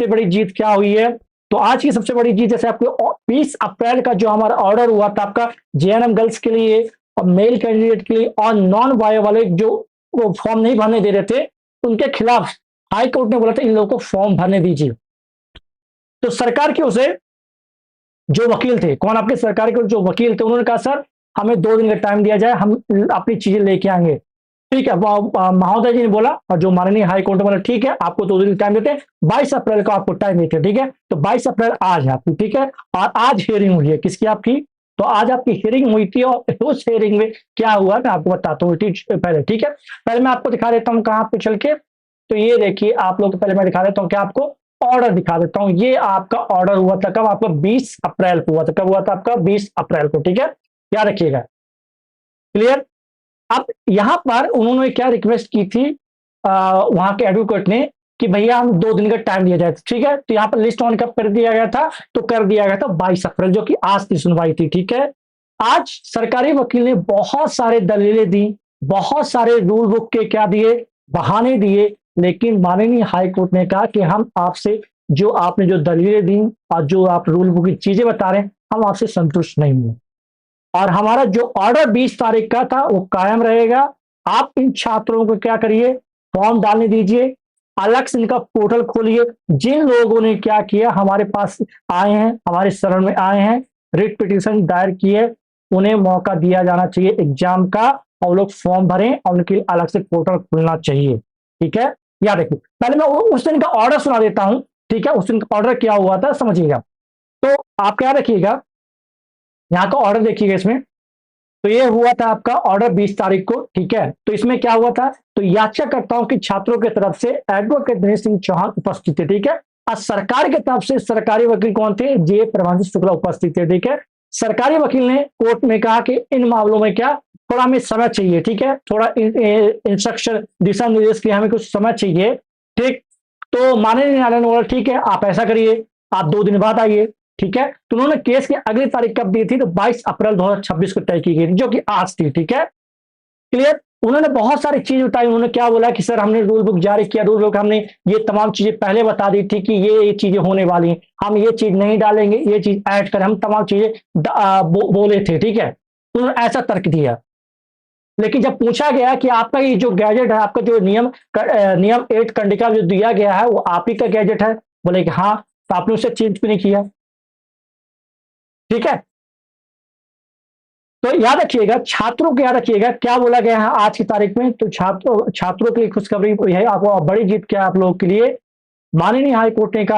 सबसे बड़ी जीत क्या हुई है? तो आज की सबसे बड़ी जीत, जैसे आपको 20 अप्रैल का जो हमारा ऑर्डर हुआ था आपका जेएनएम गर्ल्स के लिए और मेल कैंडिडेट के लिए और नॉन बायो वाले जो वो फॉर्म नहीं भरने दे रहे थे, उनके खिलाफ हाई कोर्ट ने बोला था इन लोगों को फॉर्म भरने दीजिए। तो सरकार की ओर से जो वकील थे, कौन आपके सरकार के जो वकील थे, उन्होंने कहा सर हमें 2 दिन का टाइम दिया जाए, हम अपनी चीजें लेके आएंगे। ठीक है, महोदय जी ने बोला और जो माननीय हाई कोर्ट ने बोला ठीक है आपको 2 दिन टाइम देते हैं, 22 अप्रैल को आपको टाइम देते हैं। ठीक है, तो 22 अप्रैल आज है आपकी। ठीक है, और आज हियरिंग हुई है किसकी? आपकी। तो आज आपकी हियरिंग हुई थी और उस हियरिंग में क्या हुआ मैं आपको बताता हूँ पहले। ठीक है, पहले मैं आपको दिखा देता हूँ कहाँ पे चल के। तो ये देखिए आप लोग, पहले मैं दिखा देता हूँ क्या आपको ऑर्डर दिखा देता हूं। ये आपका ऑर्डर हुआ था कब? आपका 20 अप्रैल को हुआ था। कब हुआ था आपका? 20 अप्रैल को। ठीक है, याद रखिएगा। क्लियर? अब यहां पर उन्होंने क्या रिक्वेस्ट की थी वहां के एडवोकेट ने कि भैया हम 2 दिन का टाइम दिया जाए। ठीक है, तो यहां पर लिस्ट ऑन कब कर दिया गया था? तो कर दिया गया था 22 अप्रैल, जो कि आज की सुनवाई थी। ठीक है, आज सरकारी वकील ने बहुत सारे दलीलें दी, बहुत सारे रूल बुक के क्या दिए, बहाने दिए, लेकिन माननीय हाई कोर्ट ने कहा कि हम आपसे जो आपने जो दलीलें दी और जो आप रूल बुक की चीजें बता रहे हैं, हम आपसे संतुष्ट नहीं हुए और हमारा जो ऑर्डर 20 तारीख का था वो कायम रहेगा। आप इन छात्रों को क्या करिए, फॉर्म डालने दीजिए, अलग से इनका पोर्टल खोलिए। जिन लोगों ने क्या किया, हमारे पास आए हैं, हमारे शरण में आए हैं, रिट पिटीशन दायर किए, उन्हें मौका दिया जाना चाहिए एग्जाम का और लोग फॉर्म भरें और उनके लिए अलग से पोर्टल खुलना चाहिए। ठीक है, या देखिए पहले मैं उस दिन का ऑर्डर सुना देता हूं। ठीक है, उस दिन का ऑर्डर क्या हुआ था समझिएगा। तो आप क्या रखिएगा, यहाँ का ऑर्डर देखिएगा इसमें। तो ये हुआ था आपका ऑर्डर 20 तारीख को। ठीक है, तो इसमें क्या हुआ था? तो याचिकाकर्ताओं की छात्रों की तरफ से एडवोकेट दिनेश सिंह चौहान उपस्थित थे। ठीक है, और सरकार की तरफ से सरकारी वकील कौन थे? जे प्रभांशु शुक्ला उपस्थित थे। ठीक है, सरकारी वकील ने कोर्ट में कहा कि इन मामलों में क्या थोड़ा हमें समय चाहिए। ठीक है, थोड़ा इंस्ट्रक्शन दिशा निर्देश के लिए हमें कुछ समय चाहिए। ठीक, तो माननीय न्यायालय ने बोला ठीक है आप ऐसा करिए, आप 2 दिन बाद आइए। ठीक है, तो उन्होंने केस की अगली तारीख कब दी थी? तो 22 अप्रैल 2026 को तय की गई थी, जो कि आज थी। ठीक है, क्लियर? उन्होंने बहुत सारी चीज बताई। उन्होंने क्या बोला कि सर हमने रूल बुक जारी किया, रूल बुक हमने ये तमाम चीजें पहले बता दी थी कि ये चीजें होने वाली हैं, हम ये चीज नहीं डालेंगे, ये चीज ऐड करें, हम तमाम चीजें बोले थे। ठीक है, उन्होंने ऐसा तर्क दिया। लेकिन जब पूछा गया कि आपका ये जो गैजेट है, आपका जो नियम 8 कंडिका जो दिया गया है वो आप ही का गैजेट है? बोले कि हाँ। तो आपने उसे चेंज क्यों नहीं किया? ठीक है, तो याद रखिएगा, छात्रों को याद रखिएगा क्या बोला गया है आज की तारीख में। तो छात्रों के लिए खुशखबरी है, आपको बड़ी जीत क्या आप लोगों के लिए। माननीय हाई कोर्ट ने कहा